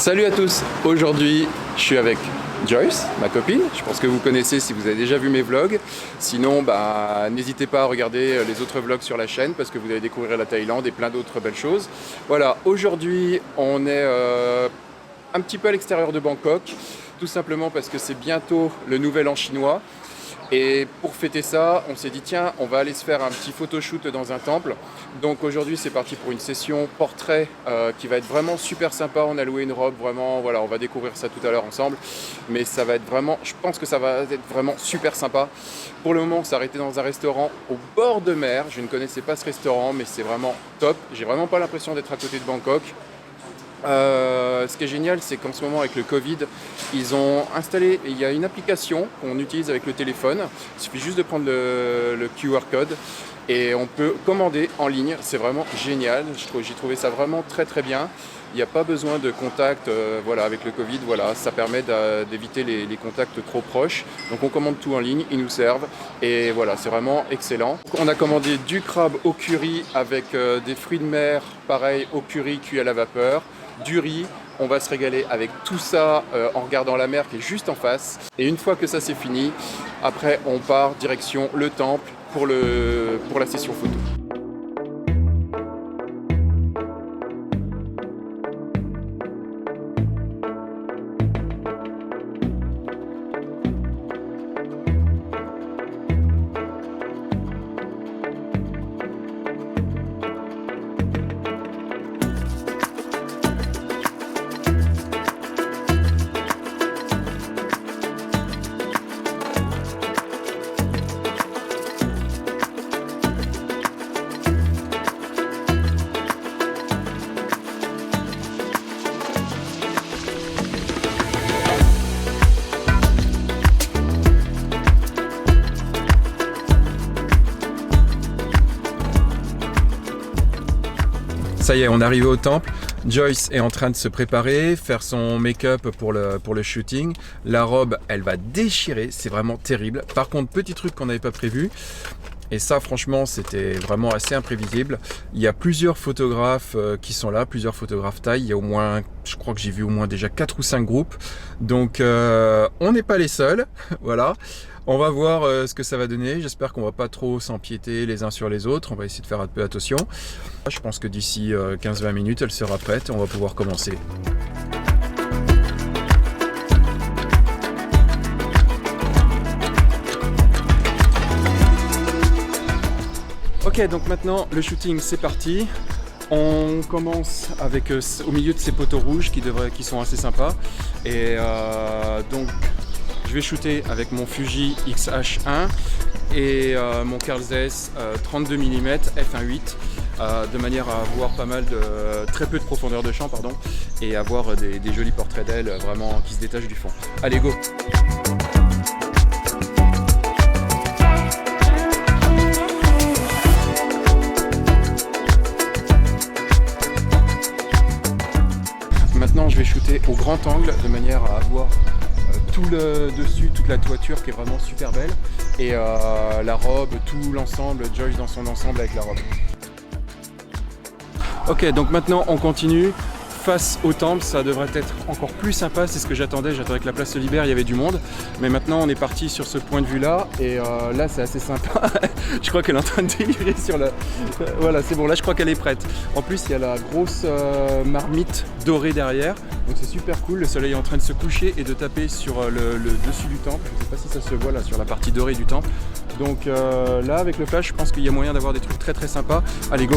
Salut à tous, aujourd'hui je suis avec Joyce, ma copine. Je pense que vous connaissez si vous avez déjà vu mes vlogs. Sinon, n'hésitez pas à regarder les autres vlogs sur la chaîne parce que vous allez découvrir la Thaïlande et plein d'autres belles choses. Voilà, aujourd'hui on est un petit peu à l'extérieur de Bangkok, tout simplement parce que c'est bientôt le nouvel an chinois. Et pour fêter ça, on s'est dit tiens, on va aller se faire un petit photoshoot dans un temple. Donc aujourd'hui c'est parti pour une session portrait qui va être vraiment super sympa. On a loué une robe, vraiment, voilà, on va découvrir ça tout à l'heure ensemble. Mais ça va être vraiment, je pense que ça va être vraiment super sympa. Pour le moment on s'est arrêté dans un restaurant au bord de mer. Je ne connaissais pas ce restaurant mais c'est vraiment top. J'ai vraiment pas l'impression d'être à côté de Bangkok. Ce qui est génial, c'est qu'en ce moment avec le Covid, ils ont installé, il y a une application qu'on utilise avec le téléphone. Il suffit juste de prendre le QR code et on peut commander en ligne. C'est vraiment génial. J'ai trouvé ça vraiment très très bien. Il n'y a pas besoin de contact voilà, avec le Covid. Voilà, ça permet d'éviter les contacts trop proches. Donc on commande tout en ligne, ils nous servent. Et voilà, c'est vraiment excellent. On a commandé du crabe au curry avec des fruits de mer, pareil, au curry cuit à la vapeur. Du riz, on va se régaler avec tout ça en regardant la mer qui est juste en face. Et une fois que ça c'est fini, après on part direction le temple pour la session photo. Ça y est, on est arrivé au temple. Joyce est en train de se préparer, faire son make-up pour le shooting. La robe, elle va déchirer, c'est vraiment terrible. Par contre, petit truc qu'on n'avait pas prévu, et ça franchement c'était vraiment assez imprévisible. Il y a plusieurs photographes qui sont là, plusieurs photographes thaï. Il y a au moins, je crois que j'ai vu au moins déjà 4 ou 5 groupes. Donc on n'est pas les seuls, voilà. On va voir ce que ça va donner. J'espère qu'on va pas trop s'empiéter les uns sur les autres. On va essayer de faire un peu attention. Je pense que d'ici 15-20 minutes, elle sera prête et on va pouvoir commencer. Ok, donc maintenant le shooting c'est parti. On commence avec au milieu de ces poteaux rouges qui sont assez sympas. Et donc je vais shooter avec mon Fuji X-H1 et mon Carl Zeiss 32 mm f1.8 de manière à avoir très peu de profondeur de champ et avoir des jolis portraits d'elle vraiment qui se détachent du fond. Allez go! Maintenant je vais shooter au grand angle de manière à avoir tout le dessus, toute la toiture qui est vraiment super belle et la robe, tout l'ensemble, Joyce dans son ensemble avec la robe. Ok, donc maintenant on continue face au temple, ça devrait être encore plus sympa, c'est ce que j'attendais que la place se libère, il y avait du monde, mais maintenant on est parti sur ce point de vue là et là c'est assez sympa. Je crois qu'elle est en train de délirer sur la... Voilà, c'est bon, là je crois qu'elle est prête. En plus il y a la grosse marmite dorée derrière, donc c'est super cool, le soleil est en train de se coucher et de taper sur le dessus du temple, je ne sais pas si ça se voit là sur la partie dorée du temple. Donc là avec le flash je pense qu'il y a moyen d'avoir des trucs très très sympas. Allez go!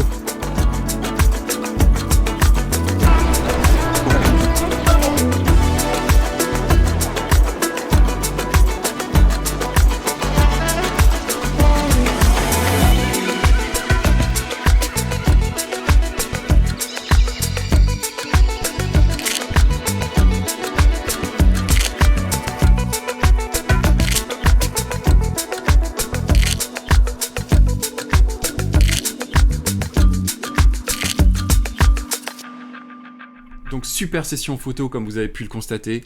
Donc super session photo comme vous avez pu le constater.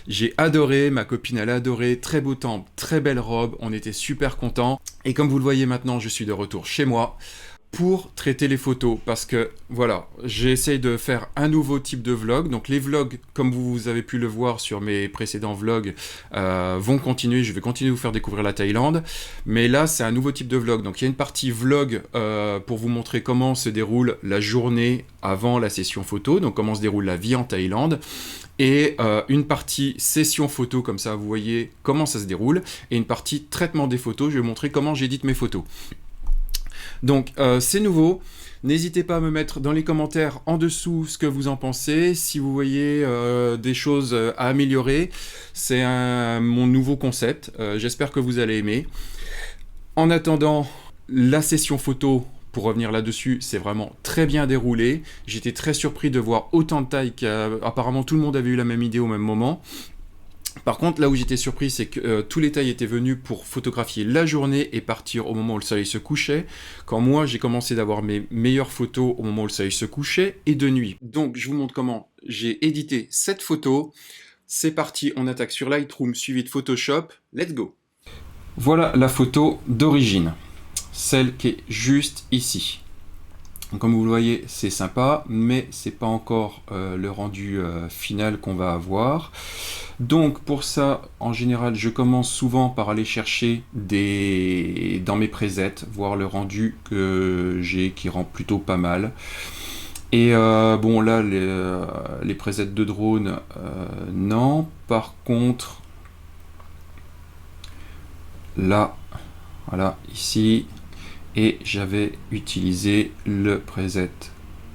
J'ai adoré, ma copine elle a adoré, très beau temple, très belle robe, on était super contents. Et comme vous le voyez maintenant, je suis de retour chez moi. pour traiter les photos, parce que voilà, j'essaye de faire un nouveau type de vlog. Donc les vlogs, comme vous avez pu le voir sur mes précédents vlogs, vont continuer. Je vais continuer de vous faire découvrir la Thaïlande, mais là c'est un nouveau type de vlog. Donc il y a une partie vlog pour vous montrer comment se déroule la journée avant la session photo, donc comment se déroule la vie en Thaïlande, et une partie session photo, comme ça vous voyez comment ça se déroule, et une partie traitement des photos, je vais vous montrer comment j'édite mes photos. Donc c'est nouveau, n'hésitez pas à me mettre dans les commentaires en dessous ce que vous en pensez, si vous voyez des choses à améliorer, c'est mon nouveau concept, j'espère que vous allez aimer. En attendant, la session photo, pour revenir là-dessus, c'est vraiment très bien déroulé. J'étais très surpris de voir autant de tailles qu'apparemment tout le monde avait eu la même idée au même moment. Par contre, là où j'étais surpris, c'est que tous les tailles étaient venus pour photographier la journée et partir au moment où le soleil se couchait, quand moi j'ai commencé d'avoir mes meilleures photos au moment où le soleil se couchait et de nuit. Donc je vous montre comment j'ai édité cette photo. C'est parti, on attaque sur Lightroom suivi de Photoshop. Let's go! Voilà la photo d'origine, celle qui est juste ici. Comme vous le voyez, c'est sympa, mais c'est pas encore le rendu final qu'on va avoir. Donc pour ça, en général, je commence souvent par aller chercher dans mes presets, voir le rendu que j'ai qui rend plutôt pas mal. Et bon là, les presets de drone, non. Par contre, là, voilà, ici, et j'avais utilisé le preset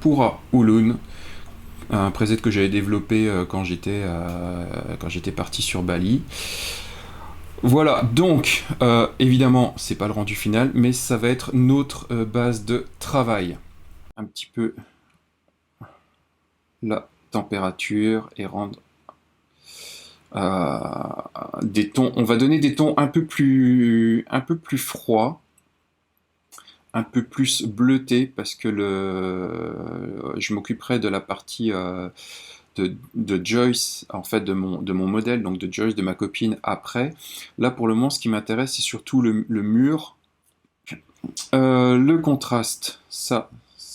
Pura Ulun, un preset que j'avais développé quand j'étais parti sur Bali. Voilà, donc évidemment c'est pas le rendu final, mais ça va être notre base de travail. Un petit peu la température et rendre des tons. On va donner des tons un peu plus froids, un peu plus bleuté, parce que je m'occuperai de la partie de Joyce, en fait de mon modèle, donc de Joyce, de ma copine après. Là pour le moment ce qui m'intéresse c'est surtout le mur. Le contraste, ça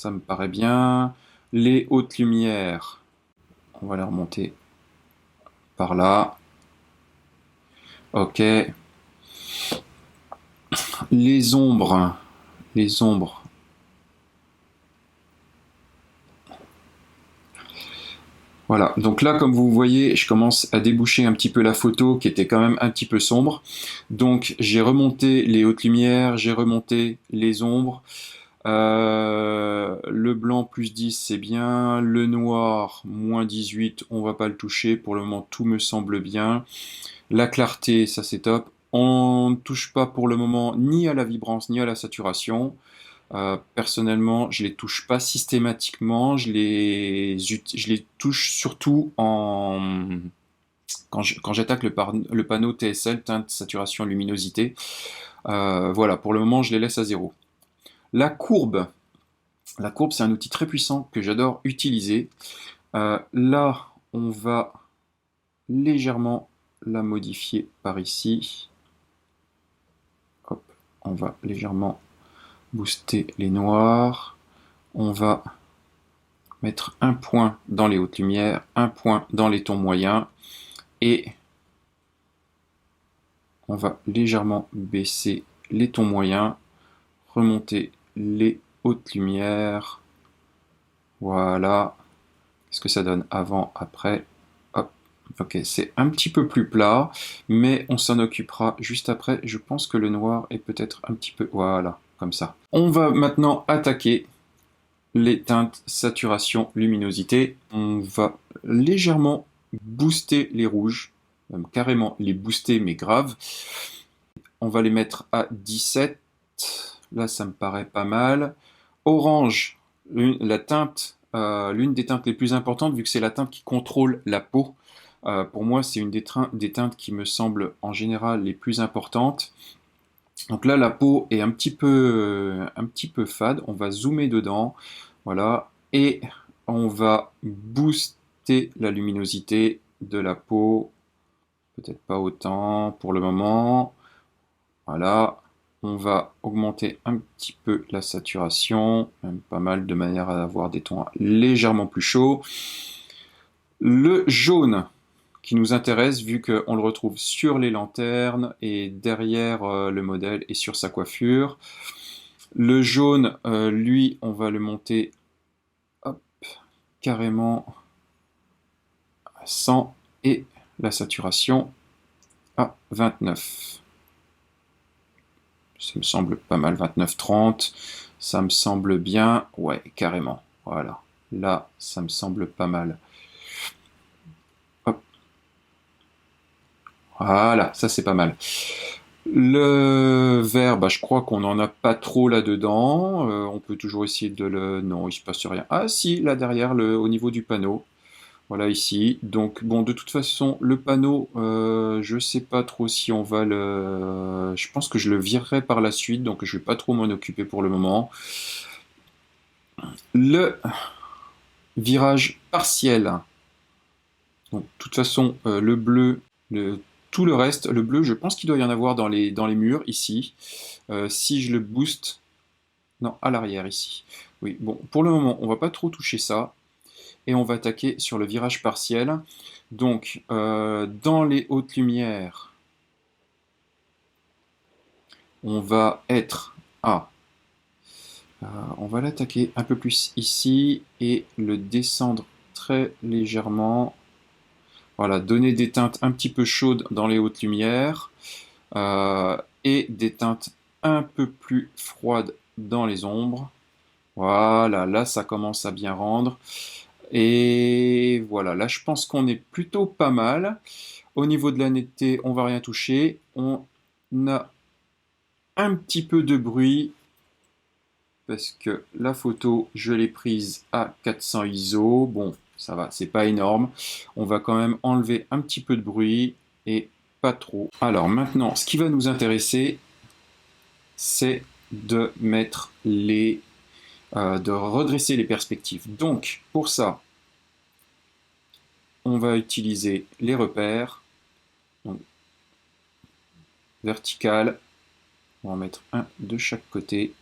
me paraît bien. Les hautes lumières, on va les remonter par là. Ok. Les ombres. Voilà, donc là, comme vous voyez, je commence à déboucher un petit peu la photo qui était quand même un petit peu sombre. Donc j'ai remonté les hautes lumières, j'ai remonté les ombres. Le blanc plus 10 c'est bien, le noir moins 18 on va pas le toucher, pour le moment tout me semble bien. La clarté ça c'est top, on ne touche pas pour le moment ni à la vibrance ni à la saturation. Personnellement je les touche pas systématiquement, je les touche surtout quand j'attaque le panneau TSL, teinte, saturation, luminosité. Voilà, pour le moment je les laisse à 0. La courbe, c'est un outil très puissant que j'adore utiliser. Là, on va légèrement la modifier par ici. Hop, on va légèrement booster les noirs. On va mettre un point dans les hautes lumières, un point dans les tons moyens. Et on va légèrement baisser les tons moyens, remonter les hautes lumières. Voilà. Qu'est-ce que ça donne avant, après? Hop. Ok, c'est un petit peu plus plat, mais on s'en occupera juste après. Je pense que le noir est peut-être un petit peu... Voilà, comme ça. On va maintenant attaquer les teintes, saturation, luminosité. On va légèrement booster les rouges, même carrément les booster, mais grave. On va les mettre à 17. Là, ça me paraît pas mal. Orange, la teinte, l'une des teintes les plus importantes, vu que c'est la teinte qui contrôle la peau. Pour moi, c'est une des teintes qui me semble en général les plus importantes. Donc là, la peau est un petit peu fade. On va zoomer dedans, voilà, et on va booster la luminosité de la peau. Peut-être pas autant pour le moment. Voilà. On va augmenter un petit peu la saturation, même pas mal, de manière à avoir des tons légèrement plus chauds. Le jaune qui nous intéresse, vu qu'on le retrouve sur les lanternes et derrière le modèle et sur sa coiffure. Le jaune, lui, on va le monter hop, carrément à 100 et la saturation à 29. Ça me semble pas mal, 29-30. Ça me semble bien. Ouais, carrément. Voilà. Là, ça me semble pas mal. Hop. Voilà, ça c'est pas mal. Le vert, bah, je crois qu'on n'en a pas trop là-dedans. On peut toujours essayer de le... Non, il se passe rien. Ah si, là derrière, au niveau du panneau. Voilà ici. Donc bon, de toute façon, le panneau, je sais pas trop si on va le... Je pense que je le virerai par la suite, donc je vais pas trop m'en occuper pour le moment. Le virage partiel. Donc, de toute façon, le bleu, tout le reste, le bleu, je pense qu'il doit y en avoir dans les murs ici. Si je le booste, non, à l'arrière ici. Oui, bon, pour le moment, on va pas trop toucher ça. Et on va attaquer sur le virage partiel. Donc, dans les hautes lumières, on va être à... on va l'attaquer un peu plus ici et le descendre très légèrement. Voilà, donner des teintes un petit peu chaudes dans les hautes lumières et des teintes un peu plus froides dans les ombres. Voilà, là ça commence à bien rendre. Et voilà, là je pense qu'on est plutôt pas mal. Au niveau de la netteté, on va rien toucher. On a un petit peu de bruit parce que la photo, je l'ai prise à 400 ISO. Bon, ça va, c'est pas énorme. On va quand même enlever un petit peu de bruit et pas trop. Alors maintenant, ce qui va nous intéresser, c'est de mettre de redresser les perspectives. Donc, pour ça, on va utiliser les repères. Donc, vertical, on va en mettre un de chaque côté.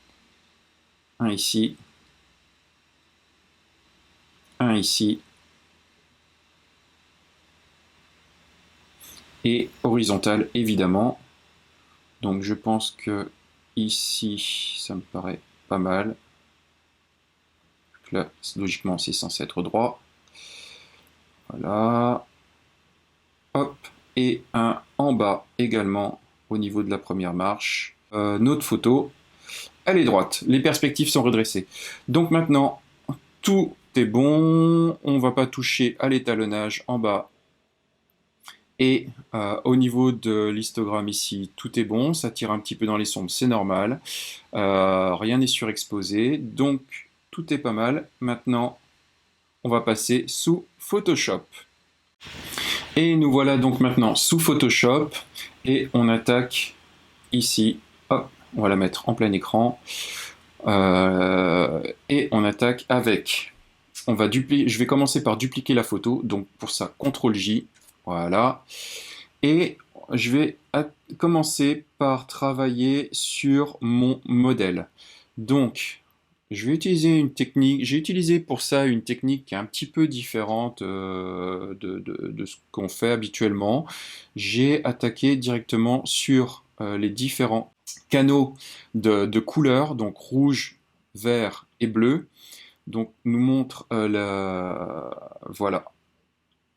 Un ici, un ici, et horizontal évidemment. Donc je pense que ici, ça me paraît pas mal. Là, logiquement, c'est censé être droit. Voilà. Hop. Et un en bas également au niveau de la première marche. Notre photo, elle est droite. Les perspectives sont redressées. Donc maintenant, tout est bon. On ne va pas toucher à l'étalonnage en bas. Et au niveau de l'histogramme ici, tout est bon, ça tire un petit peu dans les sombres, c'est normal. Rien n'est surexposé, donc tout est pas mal. Maintenant, on va passer sous Photoshop. Et nous voilà donc maintenant sous Photoshop, et on attaque ici. Hop, on va la mettre en plein écran. Et on attaque avec... je vais commencer par dupliquer la photo, donc pour ça, CTRL-J. Voilà. Et je vais commencer par travailler sur mon modèle. Donc, je vais utiliser une technique. J'ai utilisé pour ça une technique qui est un petit peu différente de ce qu'on fait habituellement. J'ai attaqué directement sur les différents canaux de couleurs, donc rouge, vert et bleu. Donc, nous montre voilà.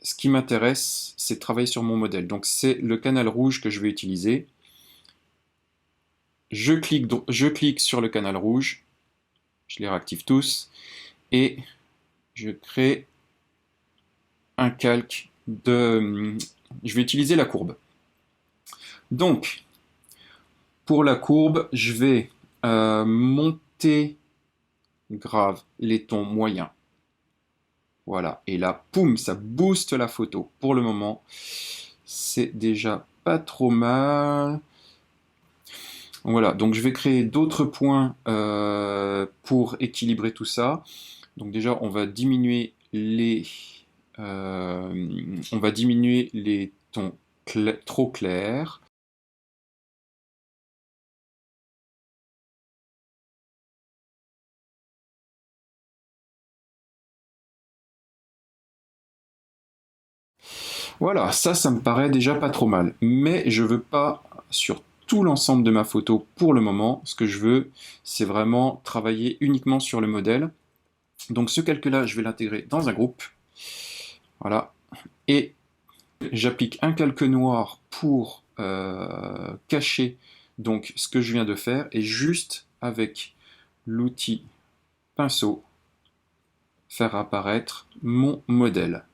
Ce qui m'intéresse, c'est de travailler sur mon modèle. Donc c'est le canal rouge que je vais utiliser. Je clique sur le canal rouge, je les réactive tous, et je crée un calque de... Je vais utiliser la courbe. Donc, pour la courbe, je vais monter grave les tons moyens. Voilà, et là, poum, ça booste la photo. Pour le moment, c'est déjà pas trop mal. Voilà, donc je vais créer d'autres points pour équilibrer tout ça. Donc déjà, on va diminuer les tons trop clairs. Voilà, ça me paraît déjà pas trop mal. Mais je veux pas sur tout l'ensemble de ma photo pour le moment. Ce que je veux, c'est vraiment travailler uniquement sur le modèle. Donc ce calque-là, je vais l'intégrer dans un groupe. Voilà. Et j'applique un calque noir pour cacher donc ce que je viens de faire. Et juste avec l'outil pinceau, faire apparaître mon modèle.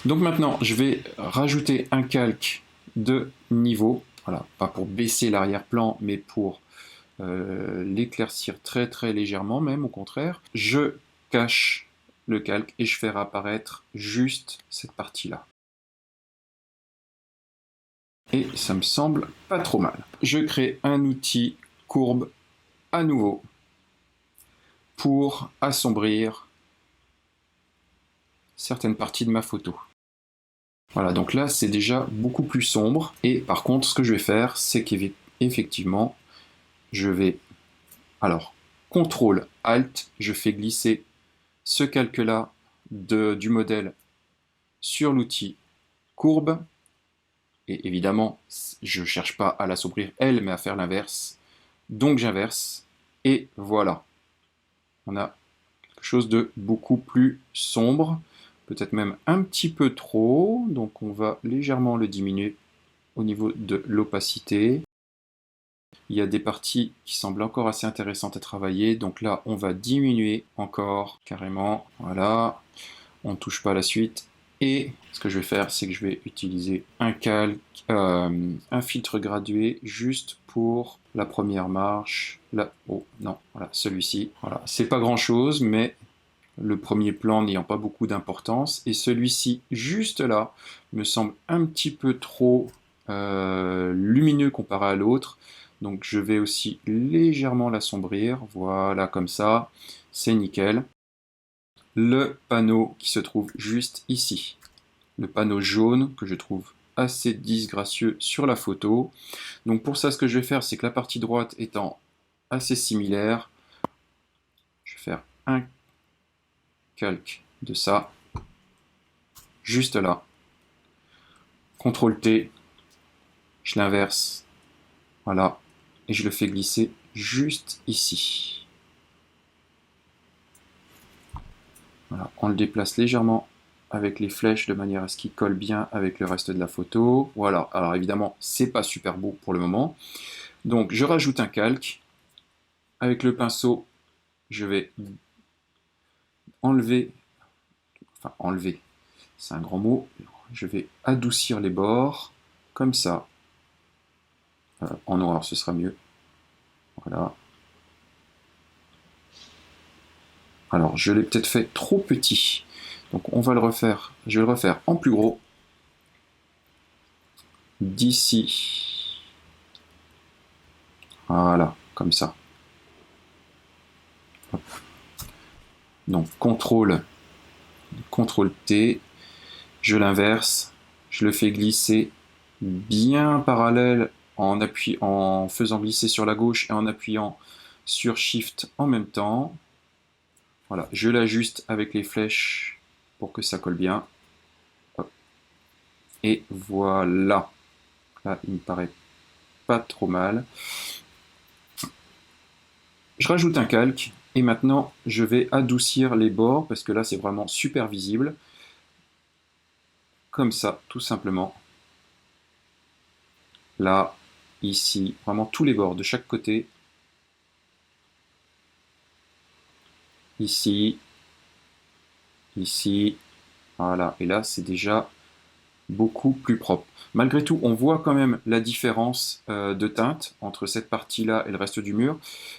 Donc maintenant, je vais rajouter un calque de niveau. Voilà, pas pour baisser l'arrière-plan, mais pour l'éclaircir très très légèrement, même au contraire. Je cache le calque et je fais apparaître juste cette partie-là. Et ça me semble pas trop mal. Je crée un outil courbe à nouveau pour assombrir certaines parties de ma photo. Voilà, donc là c'est déjà beaucoup plus sombre. Et par contre, ce que je vais faire, c'est qu'effectivement, je vais, alors, CTRL ALT, je fais glisser ce calque-là du modèle sur l'outil courbe. Et évidemment, je ne cherche pas à l'assombrir elle, mais à faire l'inverse. Donc j'inverse, et voilà. On a quelque chose de beaucoup plus sombre, peut-être même un petit peu trop, donc on va légèrement le diminuer au niveau de l'opacité. Il y a des parties qui semblent encore assez intéressantes à travailler, donc là on va diminuer encore carrément, voilà, on ne touche pas à la suite. Et ce que je vais faire, c'est que je vais utiliser un calque, un filtre gradué juste pour la première marche. Là, oh non, voilà, celui-ci. Voilà, c'est pas grand-chose, mais le premier plan n'ayant pas beaucoup d'importance. Et celui-ci, juste là, me semble un petit peu trop lumineux comparé à l'autre. Donc je vais aussi légèrement l'assombrir. Voilà, comme ça, c'est nickel. Le panneau qui se trouve juste ici. Le panneau jaune que je trouve assez disgracieux sur la photo. Donc pour ça, ce que je vais faire, c'est que la partie droite étant assez similaire, je vais faire un calque de ça, juste là. CTRL T, je l'inverse, voilà, et je le fais glisser juste ici. Voilà, on le déplace légèrement avec les flèches de manière à ce qu'il colle bien avec le reste de la photo. Voilà, alors évidemment, c'est pas super beau pour le moment. Donc je rajoute un calque. Avec le pinceau, je vais enlever, c'est un grand mot, je vais adoucir les bords, comme ça. En noir, ce sera mieux. Voilà. Alors, je l'ai peut-être fait trop petit. Donc, on va le refaire. Je vais le refaire en plus gros. D'ici. Voilà, comme ça. Hop. Donc, CTRL T. Je l'inverse. Je le fais glisser bien parallèle en faisant glisser sur la gauche et en appuyant sur Shift en même temps. Voilà, je l'ajuste avec les flèches pour que ça colle bien. Hop. Et voilà. Là, il me paraît pas trop mal. Je rajoute un calque et maintenant je vais adoucir les bords parce que là c'est vraiment super visible. Comme ça, tout simplement. Là, ici, vraiment tous les bords de chaque côté. Ici, ici, voilà. Et là, c'est déjà beaucoup plus propre. Malgré tout, on voit quand même la différence de teinte entre cette partie-là et le reste du mur.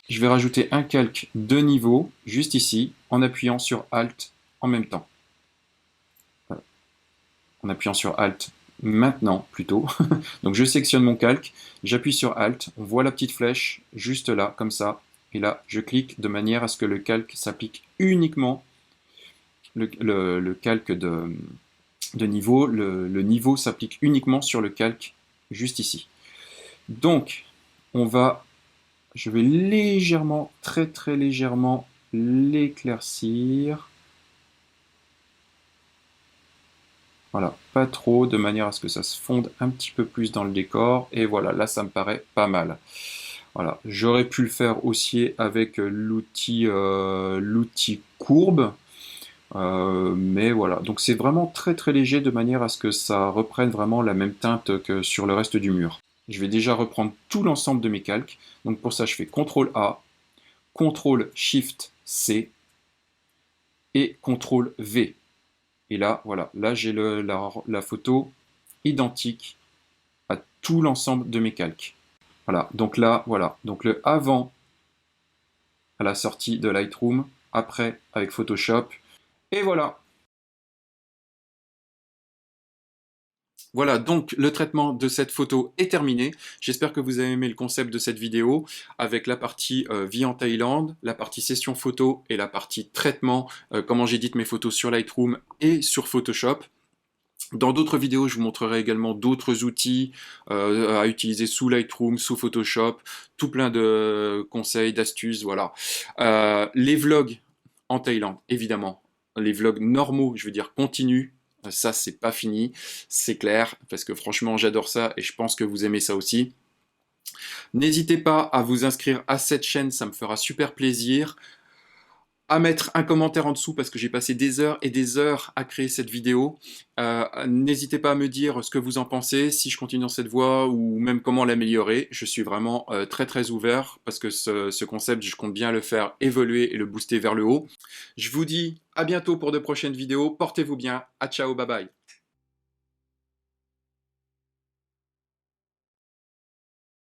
Je vais rajouter un calque de niveau, juste ici, en appuyant sur Alt en même temps. Voilà. En appuyant sur Alt maintenant, plutôt. Donc je sélectionne mon calque, j'appuie sur Alt, on voit la petite flèche juste là, comme ça. Et là, je clique de manière à ce que le calque s'applique uniquement, le calque de niveau, le niveau s'applique uniquement sur le calque juste ici. Donc, je vais légèrement, très très légèrement l'éclaircir. Voilà, pas trop, de manière à ce que ça se fonde un petit peu plus dans le décor. Et voilà, là, ça me paraît pas mal. Voilà, j'aurais pu le faire aussi avec l'outil courbe. Mais voilà, donc c'est vraiment très très léger de manière à ce que ça reprenne vraiment la même teinte que sur le reste du mur. Je vais déjà reprendre tout l'ensemble de mes calques. Donc pour ça, je fais CTRL A, CTRL SHIFT C et CTRL V. Et là, voilà, là j'ai la photo identique à tout l'ensemble de mes calques. Voilà, donc là, voilà, donc le avant à la sortie de Lightroom, après avec Photoshop, et voilà. Voilà, donc le traitement de cette photo est terminé. J'espère que vous avez aimé le concept de cette vidéo avec la partie vie en Thaïlande, la partie session photo et la partie traitement, comment j'édite mes photos sur Lightroom et sur Photoshop. Dans d'autres vidéos, je vous montrerai également d'autres outils à utiliser sous Lightroom, sous Photoshop, tout plein de conseils, d'astuces, voilà. Les vlogs en Thaïlande, évidemment. Les vlogs normaux, je veux dire continus, ça c'est pas fini, c'est clair, parce que franchement j'adore ça et je pense que vous aimez ça aussi. N'hésitez pas à vous inscrire à cette chaîne, ça me fera super plaisir. À mettre un commentaire en dessous parce que j'ai passé des heures et des heures à créer cette vidéo. N'hésitez pas à me dire ce que vous en pensez, si je continue dans cette voie ou même comment l'améliorer. Je suis vraiment très très ouvert parce que ce concept, je compte bien le faire évoluer et le booster vers le haut. Je vous dis à bientôt pour de prochaines vidéos. Portez-vous bien. À ciao, bye bye.